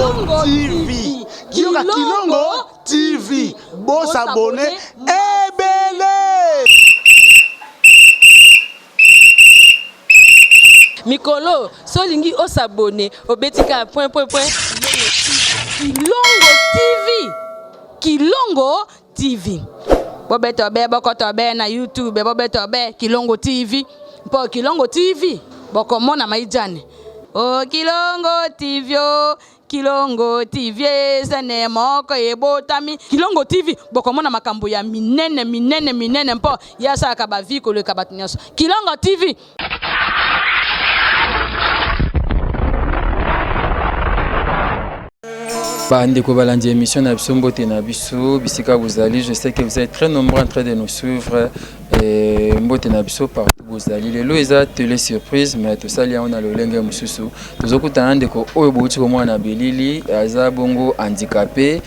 Kilongo TV. Kilongo TV. Bon s'abonner. Ebele. Mikolo, solingi o s'abonner au betika point. Kilongo TV. Kilongo TV. Bobeto be bokoto be na YouTube, bobeto be Kilongo TV. Po Kilongo TV. Boko mona maijane. Oh Kilongo TV. Kilongo TV sene moko ebotami Kilongo TV boko mona makambo ya minene mpo yasa ka ba vie ko le kabatinyaso Kilongo TV. Bandeko balandi émission na biso mbote na biso bisika vous allez, je sais que vous êtes très nombreux en train de nous suivre et mbote na biso partout vous allez lelo eza télé surprise mais tout ça on a le lenge mususu tozokutana ndeko oyo bouti ko mwana belili aza bongo handicapé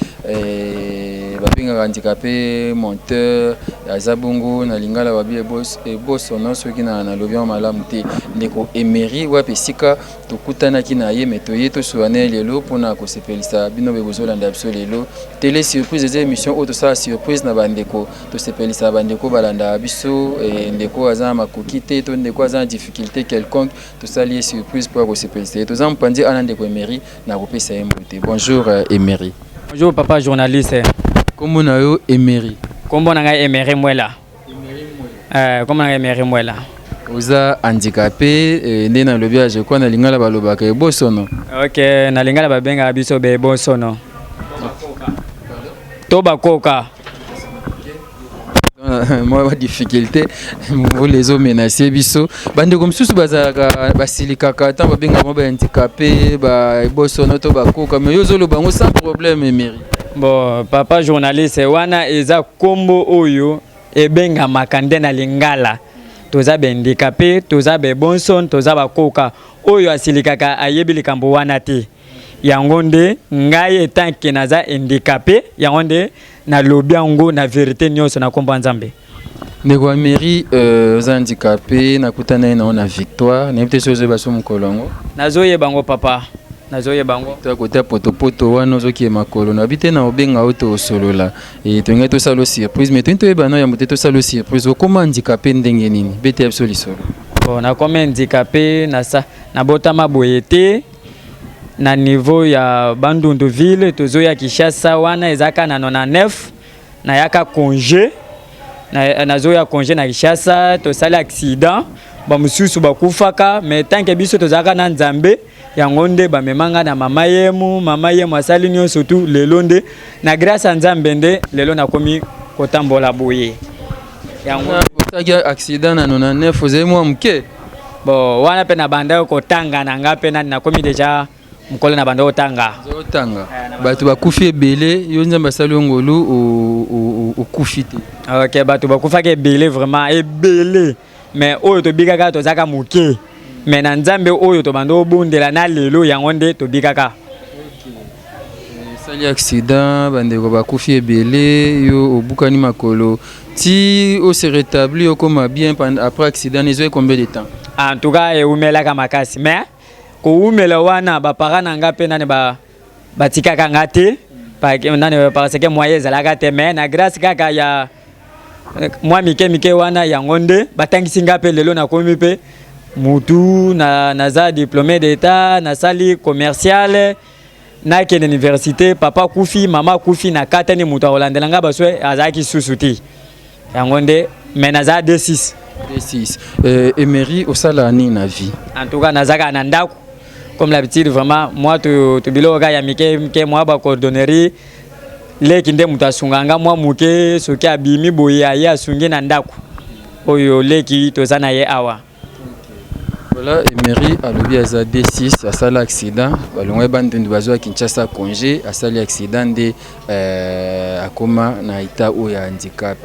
babinga handicapé monteur aza bongo na lingala babi boss ono soki na lobby malamu te ndeko Emery wapi sika tokutana kina ye metoye to soane lelo pona ko sepelisa bino be bozolanda biso lelo télé surprise des émissions auto ça surprise na bandeko to sepelisa bandeko balanda biso ndeko aza makoki te to ndeko aza difficulté quelconque to ça lié surprise pour ko sepelisa to za mpandi ana ndeko Emery na kopesa yembote. Bonjour Emery. Bonjour papa journaliste. Comment na yo Emery? Comment na ngai Emery Mwela? Comment na ngai Emery Mwela? Oza handicapé nde na lobi je crois na lingala balobaka ebosono. OK, na lingala babenga biso be bosono. Toba koka. Moi difficulté vous les hommes menacés biso bande comme sous bazaka basilika kata babenga mo ba handicapé ba ebosono to bakoka mais yozolo bango sans problème Emery. Bon papa journaliste wana eza kombo oyo ebenga makande na lingala toza be handicapé toza be bonson toza bakoka oyo asilikaka ayebi likambo wana te yango nde ngai etanke naza handicapé yango nde na lobi yango na vérité nyonso na kombo nzambe. Ndeko Emery oza handicapé nakutana na victoire na mte sozo baso mukolongo nazoye bango papa nazoye bango to kota poto wana ozoki makolo na bite na obenga auto solola et to ngeto salo surprise mais to ebana ya moteto salo surprise okoma handicapé ndenge nini bete absolument bon na comme handicapé na botama boyete na niveau ya Bandundu ville tozoya Kinshasa wana ezaka na 99 na yaka congé na zoya congé na Kinshasa to sala accident ba mususu bakufaka mais tant que biso tozaka na Nzambe yango nde ba memanga na mama yemu asali nyo surtout lelo nde na grâce à Nzambe nde lelo nakomi kotambola boye yango otaki accident na 99 ozai mwa mke bon wana pe na banda ko tanga na ngape na nakomi déjà mukolo na banda otanga bato bakufi ebele yo Nzambe asali ngolu okufi te. OK bato bakufaka ebele vraiment ebele mais oyo tobikaka tozaka muke mais na Nzambe oyo to banda obundela na lelo yango nde tobikaka. Sali accident bandeko bakufi ebele yo obukani makolo ti o se rétabli comme bien après accident nezo combien de temps? En tout cas eumelaka makasi mais ko umela wana ba parana ngape nane ba batikaka ngate parce que moyen ezalaka te mais na grâce kaka ya moi mike wana yango nde batangisi ngape lelo na komi pe mutu naza diplômé d'état na sali commercial na ke université papa kufi mama kufi na katani mutu olandela nga baswe azaki susuti yango nde mais naza D6 Emery osala ni na vie en tout cas nazaka na ndako comme l'habitude vraiment moi to biloka ya mike moi ba coordonnerie leki nde mutu asunganga moi muke soki abimi boye ya asungi na ndako oyo leki tozana ye awa. Voilà Emery alobi aza D6 asala accident balongwe bandundu bazwa Kinshasa congé asali accident nde akoma na ita oyo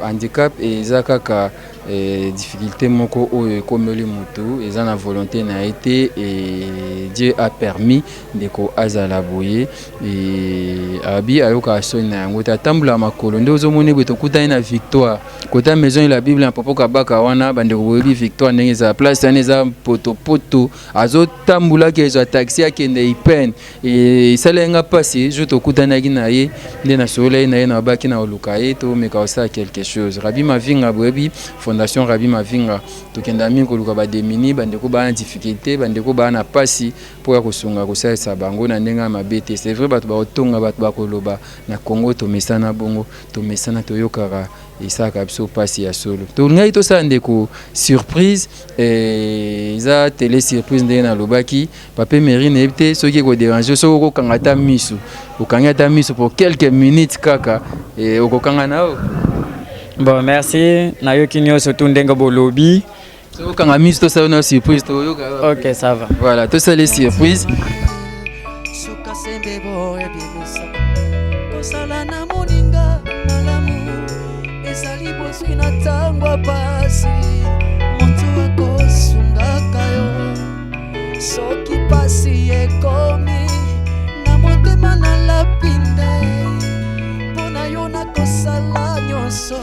handicap eza kaka difficulté moko oyo ekomeli mutu eza na volonté na été et Dieu a permis ndeko azala boye et abi ayoka soni na yango tatambola makolo nde ozomoni boye tokutani na victoire kota maison la Bible na popo kabaka wana bandeko boyebi victoire ndenge eza place wana eza potopoto azotambolaki ezwa taxi akende ipen et esalenga pasi jo tokutanaki na ye nde nasololai na ye na babaki na oluka ye tomeka osala quelque chose Rabi Mavinga boyebi Fondation Rabi Mavinga tokenda mingi koluka bademini bandeko bana difficulté bandeko bana pasi po ya kosunga kosalisa bango na ndenge mabe te c'est vrai bato baotonga bato bakoloba na Congo tomesana bongo tomesana toyokaka esaka biso pasi ya solo tolingai tosala ndeko surprise eza télé surprise ndenge nalobaki pape mairie nayebi te soki ekodérange soki okokanga ata miso okangi ata miso pour quelques minutes kaka okokanga nao. Bon, merci. Nayoki nyonso tu ndenge bolobi. So kanga miso tosala na surprise toyoka. OK, ça va. Voilà, tosala les surprises. Suka sembe bo ebimisa. Kosala na moninga malamu. Ezali boswi na tangwa pasi. Moto akosunga kayo. Soki pasi ekomi na motema na lapinde. Pona yo na kosala nyonso.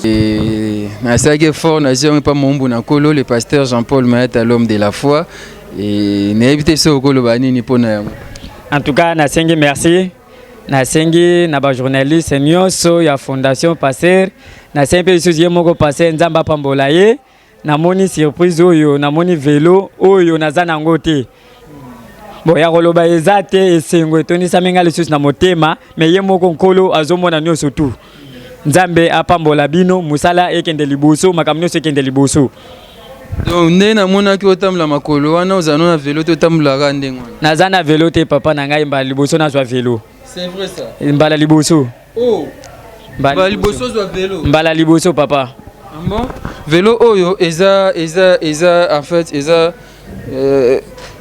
Et nassaki fort nation pas mombu na kolo le pasteur Jean-Paul Maeta l'homme de la foi et n'habite so kolo banini pona yango. En tout cas nasengi merci nasengi na ba journaliste nyonso ya Fondation Passer nasengi pe susi moko Passer nzamba pambola ye namoni surprise oyo namoni vélo oyo nazana ngote. Bon ya koloba ezate esengo etonisa menga lesusu na motema mais ye moko nkolo azomona nyonso tu. Nzambe apambola bino musala ekende liboso makambo nyonso ekende liboso. Donc nde namonaki otambola makolo wana ozana na vélo te otambolaka ndenge wana. Naza na vélo te papa na ngai mbala liboso nazwa vélo. C'est vrai ça. Mbala liboso. Oh. Mbala liboso zwa vélo. Mbala liboso papa. Ah bon? Vélo oyo eza en fait eza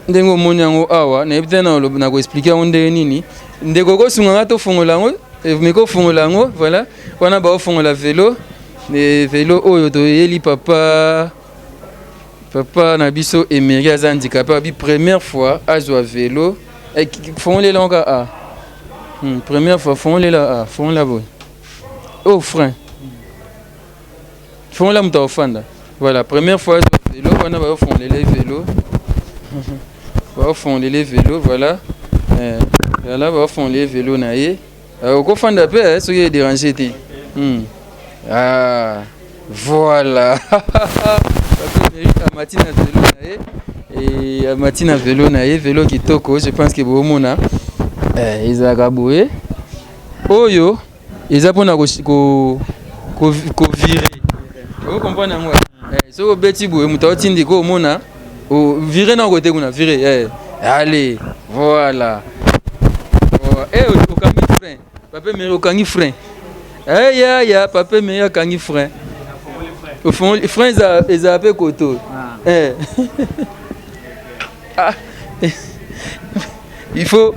ndenge omoni yango awa nayebi te na koexplike yango ndenge nini ndeko kosunga to fongola yango miko fongola yango voilà wana baofongola vélo vélo oyo toyeli papa na biso Emery aza handicapé abi première fois azwa vélo fongolela yango a première fois fongolela a fongola boy oh frein fongola moto ofanda voilà première fois azwa vélo wana baofongolela vélo baofongolela les vélos voilà là baofongolela les vélos na ye okofanda pe soki edérange te ah voilà amati na vélo na ye et amati na vélo na ye vélo kitoko je pense que bomona ezalaka boye oyo eza mpona kovire okomprendre yango soki obeti boye moto aotindi ko omona virer na côté kuna virer allez voilà okangi frein papa Mary okangi frein ya papa Mary okangi frein au fond frein eza ape koto il faut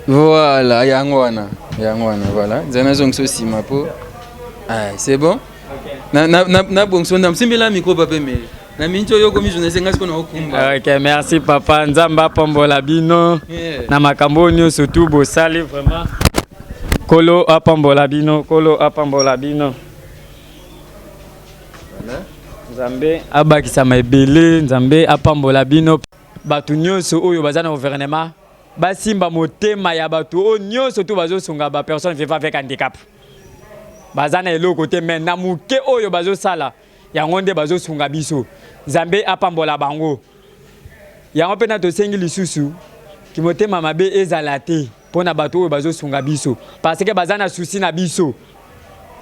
voilà yango wana voilà nzana zongiso sima po c'est bon. Na bon son dame simbela micro papa Mary. Na mincho yo komi journée senga siko na okumba. OK, merci papa nzamba pambola bino. Na makambo nyonso tu bosali vraiment. Kolo apambola bino, kolo apambola bino. Voilà. Nzambe abakisa mabele, nzambe apambola bino. Batu nyonso oyo bazana gouvernement. Basimba motema ya batu o nyonso tu bazosonga ba personne vivant avec handicap. Bazana eloko te mais na muke oyo bazo sala yango nde bazo sunga biso Nzambe apambola bango yango pe na to sengi lisusu ki motema mabe ezala te pona bato oyo bazo sunga biso parce que bazana souci na biso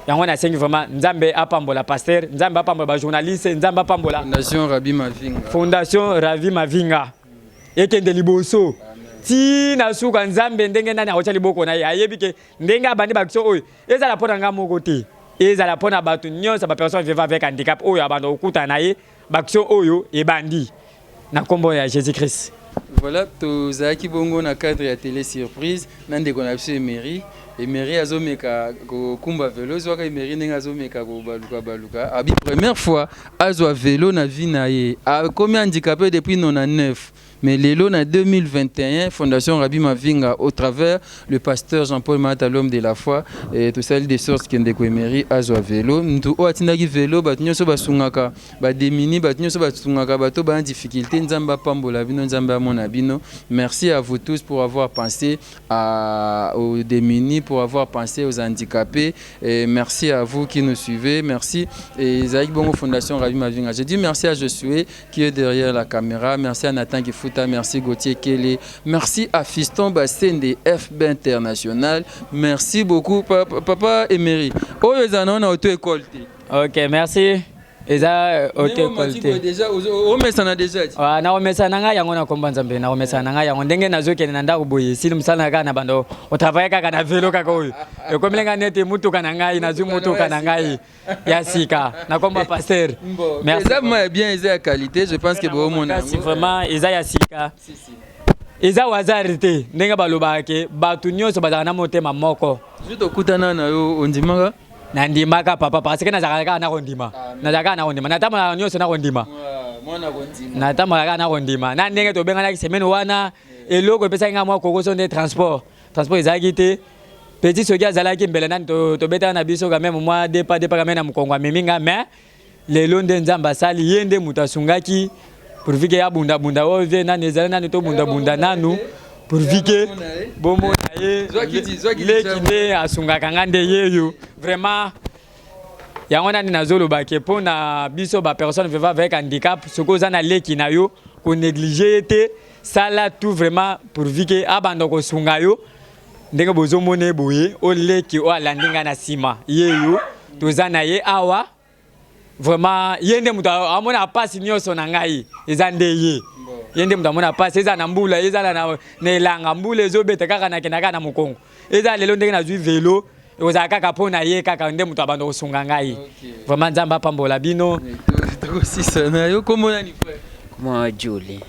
yango na sengi vraiment Nzambe apambola pasteur Nzambe apambola ba journaliste Nzambe apambola Fondation Rabi Mavinga Fondation Rabi Mavinga ekende liboso ti na suka nzambe ndenge nani akotia liboko na ye ayebi ke ndenge abandi bakiso oyo ezala mpona nga moko te ezala mpona bato nyonso bapersone vivant avec handicap oyo abanda kokuta na ye bakiso oyo ebandi na nkombo ya Jésus Christ. Voilà, tozalaki bongo na cadre ya télé surprise na ndeko na biso Emery azomeka kokumba vélo zwaka Emery ndenge azomeka kobaluka abi première fois azwa vélo na vie na ye akomi handicapé depuis 99. Mais lelo na 2021, Fondation Rabbi Mavinga, au travers le pasteur Jean-Paul Mata, l'homme de la foi, et tout ça, des sources qui ont découvert Azwa vélo. Nous avons vélo, nous avons sungaka, démini, nous avons sungaka, nous avons difficulté, nous avons pambola, nous avons monabino. Merci à vous tous pour avoir pensé aux démunis, pour avoir pensé aux handicapés. Et merci à vous qui nous suivez. Merci. Et Zaïk Bongo Fondation Rabbi Mavinga. Je dis merci à Josué qui est derrière la caméra. Merci à Nathan qui fout. Merci Gauthier Kelly, merci à Fiston Bassin de FB International, merci beaucoup Papa Emery. Oh, ils en ont auto-école. Ok, merci. Eza auto-école. Déjà, on met ça déjà. Ah, na on met ça nanga yango na komba nzambe, na on met ça nanga yango ndenge nazo kene nanda kuboye. Si musala kana bando, o travailler kaka na vélo kaka oyo. E comme lenga nete mutuka na ngai, nazu mutuka na ngai. Ya sika, na komba pasteur. Merci. Ça bien, ils ont qualité, je pense que bon mon ami. C'est vraiment Eza ya sika. Eza wazarite, ndenge balobake, batu nyonso bazana motema moko. Juste okutana na yo ondimaka. Nandimaka papa parce que nazaka na kondima. Nazaka na kondima. Natama nyonso na kondima. Mwana kondima. Natama na kondima. Na ndenge to benga na semaine wana eloko pesa nga mwa kokoso de transport. Transport ezaki te. Petit soki azalaki mbele nani to beta na biso quand même moi depa quand même na mukongwa meminga mais lelo nde nzamba sali yende mutasungaki pour vike ya bunda bunda ove na nezala nani to bunda bunda nanu pour vike bombo na ye lekinde asungaka ngande yeyo vraiment yango nani nazoloba ke pona biso ba personne vivant avec handicap sokoza na leki na yo ko négliger te sala tout vraiment pour vike abando ko sunga yo ndenge bozomone boye o leki o alandinga na sima yeyo tozana ye awa vraiment yende mutu amona passe nyonso na ngai ezande ye yende mutu amona passe eza na mbula eza na elanga mbula ezobeta kaka na kenaka na mokongo eza lelo ndenge nazwi vélo ozala kaka mpona ye kaka nde mutu abanda kosunga ngai vraiment nzambe apambola bino tokosisana yo komona ni frère moi Julie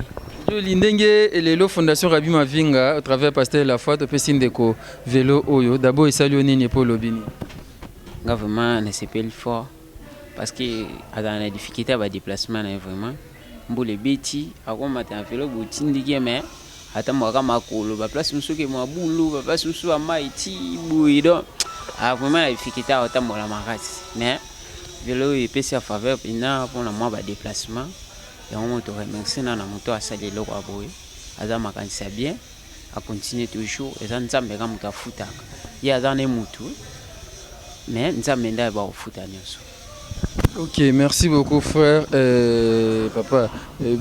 Julie ndenge lelo Fondation Rabbi Mavinga au travers pasteur la foi topesi ndeko vélo oyo d'abord esali onini po lobini nga vraiment ne c'est pas le fort parce que dans la difficulté à déplacement vraiment mbule beti akomata na vélo botindiki mais ata mwaka makolo ba place musuke mwa bulu ba place musu ba maiti buido vraiment la difficulté ata mola makasi mais vélo epesi a faveur pina pour moi ba déplacement et on moto remercie na moto asali loko aboye aza makanisa bien a continuer toujours et ça nzambe ka moto afutaka ya za ne mutu mais nzambe nda ba ofuta nyonso. Ok, merci beaucoup frère. Papa,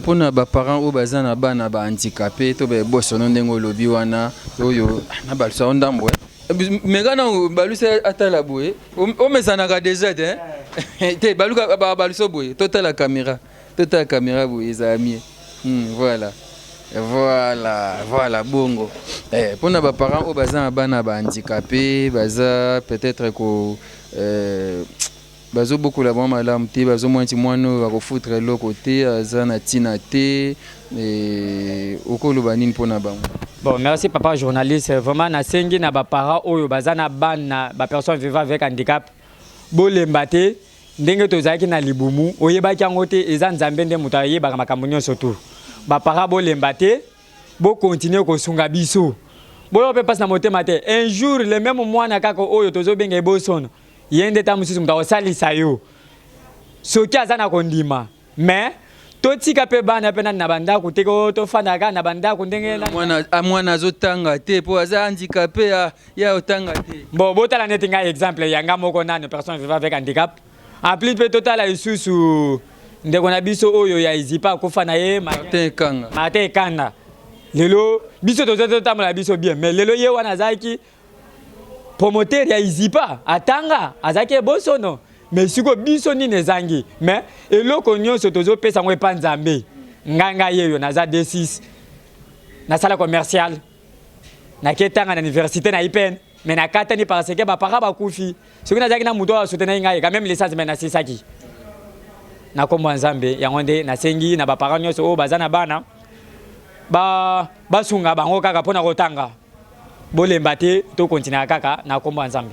pour nos parents ou bazana bana ba handicapé, to be bosso non dengo lobi wana, oyo na balsa ondambo. Mais kana balusa atala boye, o mesana ka déjà hein. Te baluka ba baluso boye, total la caméra boye za ami. Voilà. Voilà, bongo. Pour nos parents ou bazana bana ba handicapé, baza peut-être ko bazo beaucoup la bombe la mti bazo mwanti mwano va kofoutre lo côté azana tina te et okolo banine pona bango. Bon, merci papa journaliste, vraiment na sengi na ba parents oyo bazana bana ba personne vivant avec handicap bolembate ndenge tozaki na libumu oyebaki ngote eza nzambe nde muta yeba makambo nyonso tu ba parents bolembate bo continuer ko sunga biso bo pe passe na motema te un jour le même mwana kako oyo tozo benga ebosono yende ta mususu muta osalisa yo soki azana kondima mais totika pe bana pe na banda kuteko to fanda ka na banda kundenge mwana azotanga te po aza handicapé ya otanga te bon botala neti nga exemple yanga moko nane personne vivant avec handicap en plus pe totala isusu ndeko na biso oyo ya izipa kofana ye Martin Kanga lelo biso tozo tamala biso bien mais lelo ye wana zaki promoteur ya izipa atanga azaki bosono mais siko biso ni nezangi mais eloko nyonso tozo pesa ngwe panzambe nganga yeyo naza D6 na sala commercial na ketanga na université na IPN mais na katani parce que ba para ba kufi soki na zaki na muto a soutenir ngai quand même licence mais na sisaki na kombo nzambe yango nde na sengi na ba para nyonso o bazana bana ba sunga bango kaka pona kotanga bolemba te to continuer kaka na kombo nzambe.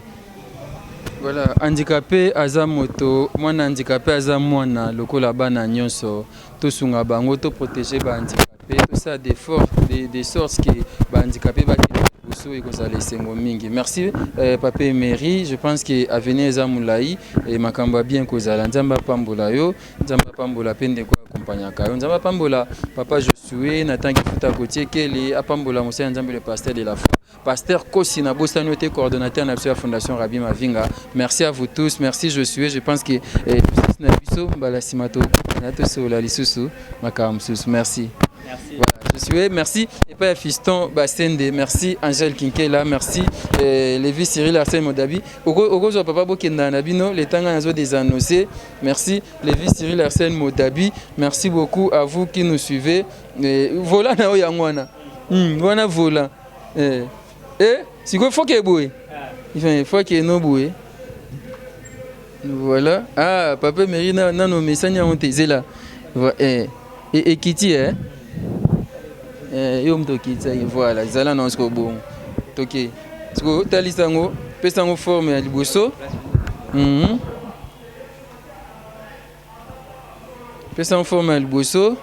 Voilà, handicapé aza moto, mwana handicapé aza mwana lokola bana nyonso to sunga bango to protéger ba handicapé tout ça des sortes qui ba handicapé ba buso et kozala sengo mingi. Merci papa Emery, je pense que avenir eza mulai et makamba bien kozala nzamba pambola yo, nzamba pambola pende ko accompagner ka yo. Nzamba pambola papa Josué natangi futa kotie kele apambola mosa nzamba le pasteur de la foi. Pasteur Kosina Bosanote, coordonnateur de la Fondation Rabbi Mavinga. Merci à vous tous. Merci Josué. Je pense que merci. Voilà, Josué, merci. Et pas Fiston Bassende, merci Angèle Kinkela, merci Lévi Cyril Arsène Modabi. Ogozo papa Bokenda Nabino, les temps nazo des annoncés. Merci Lévi Cyril Arsène Modabi. Merci beaucoup à vous qui nous suivez. Voilà na oyangwana. Voilà volant. Si il faut qu'il y ait boué. Il faut qu'il y ait non boué. Voilà. Ah, papa Mérina, non, non, mais ça n'y a pas là. Et Kitty, hein? Yom Tokita, voilà. Zala non, c'est bon. Toké. Tu vois, Talisango, Pesango forme à Liboso. Pesango forme à Liboso.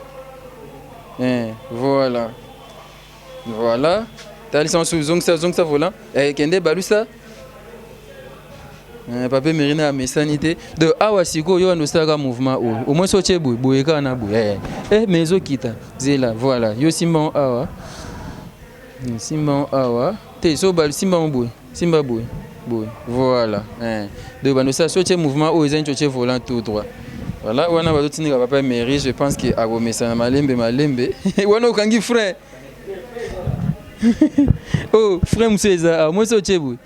Voilà. Voilà. T'as zong ça volant. Kende balusa. Papa Mérina a mesanité de awasiko yo anosaga mouvement au moins soche boy kana boy. Mais zo kita. Zela voilà. Yo Simon awa. Simon awa. Te so bal Simon boy. Simba boy. Boy. Voilà. De banosa soche mouvement au zen soche volant tout droit. Voilà, wana bazotini ka papa Mary, je pense que ago mesana malembe. Wana okangi frère. Oh, frère Moussa, moi c'est Tchébou.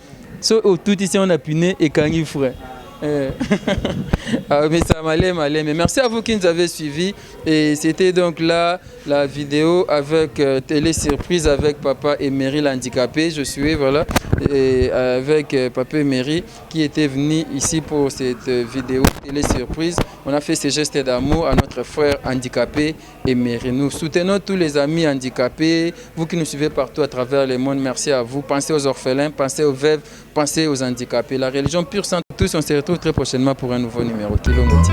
So, tout ici on a puné et kangi frère. Mais ça m'allait. Mais merci à vous qui nous avez suivis. Et c'était donc là la vidéo avec télé surprise avec papa Emery l'handicapé. Je suis voilà et avec papa Emery qui était venu ici pour cette vidéo télé surprise. On a fait ces gestes d'amour à notre frère handicapé Emery. Nous soutenons tous les amis handicapés, vous qui nous suivez partout à travers le monde. Merci à vous. Pensez aux orphelins, pensez aux veuves, pensez aux handicapés. La religion pure sainte tous, on se retrouve très prochainement pour un nouveau numéro. Kilomoti.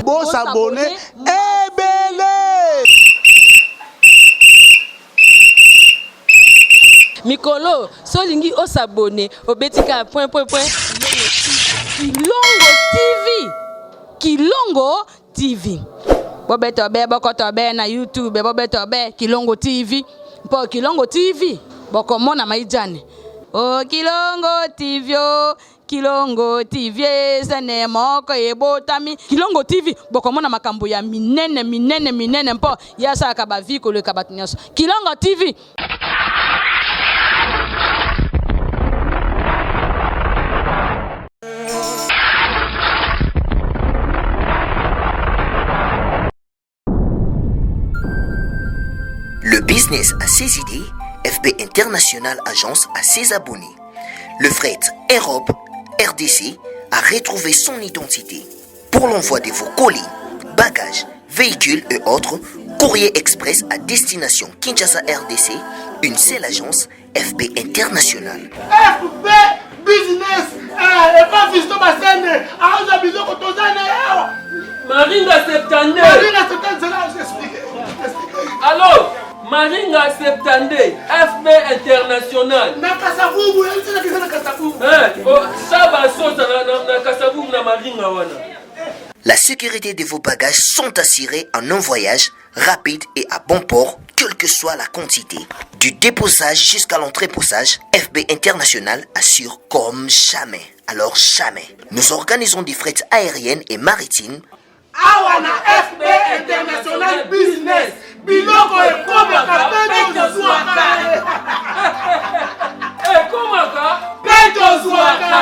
Bon s'abonner, Mikolo, solingi o s'abonner au betika point. Kilongo TV. Bobeto be bokoto be na YouTube, bobeto be Kilongo TV. Po Kilongo TV, boko mona maijane. Oh Kilongo TV, Kilongo TV, sene moko ebotami. Kilongo TV, boko mona makambo ya minene mpo yasa ka ba vie ko le kabatinyaso. Kilongo TV. Le business a ses idées, FB International Agence a ses abonnés. Le fret Europe, RDC, a retrouvé son identité. Pour l'envoi de vos colis, bagages, véhicules et autres, courrier express à destination Kinshasa RDC, une seule agence, FB International. FB Business, et pas Fiston Bassende, à Ozabizo Kotozane. Maringa Septande. Allô? Maringa Septande, FB International. Nakasavubu, elle Nakasavubu. Ça va sauter na Kasavubu na Maringa wana. La sécurité de vos bagages sont assurées en un voyage rapide et à bon port, quelle que soit la quantité. Du déposage jusqu'à l'entreposage, FB International assure comme jamais. Alors jamais. Nous organisons des frettes aériennes et maritimes. Awana FB International Business. Biloko ekomaka peto zwaka. Ekomaka peto zwaka.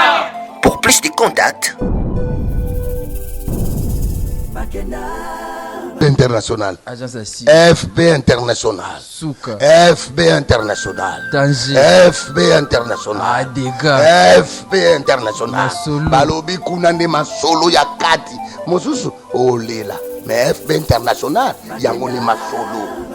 International. Agence Assis. FB International. Souka. FB International. Danger. FB International. Dégâts. FB International. Masolo. Balobi kunande masolo ya kati. Mosusu olela. Mais FB International yango ni masolo.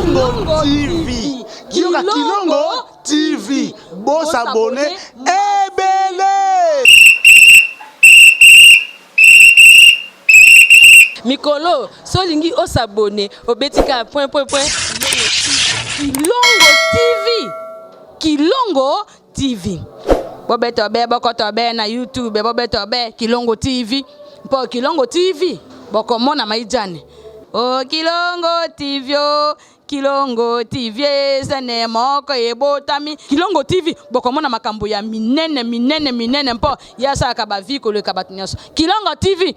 Kilongo TV. Kilongo TV. Boss abonné. Ebele. Mikolo, solingi osabone, obetika point. Kilongo TV. Kilongo TV. Bobeto be bokoto be na YouTube, bobeto be Kilongo TV. Po Kilongo TV, bokomona maijane. Oh Kilongo TV, oh. Kilongo TV, sene moko ebotami. Kilongo TV, bokomona makambo ya minene mpo yasa akaba viko le kabatinyaso. Kilongo TV.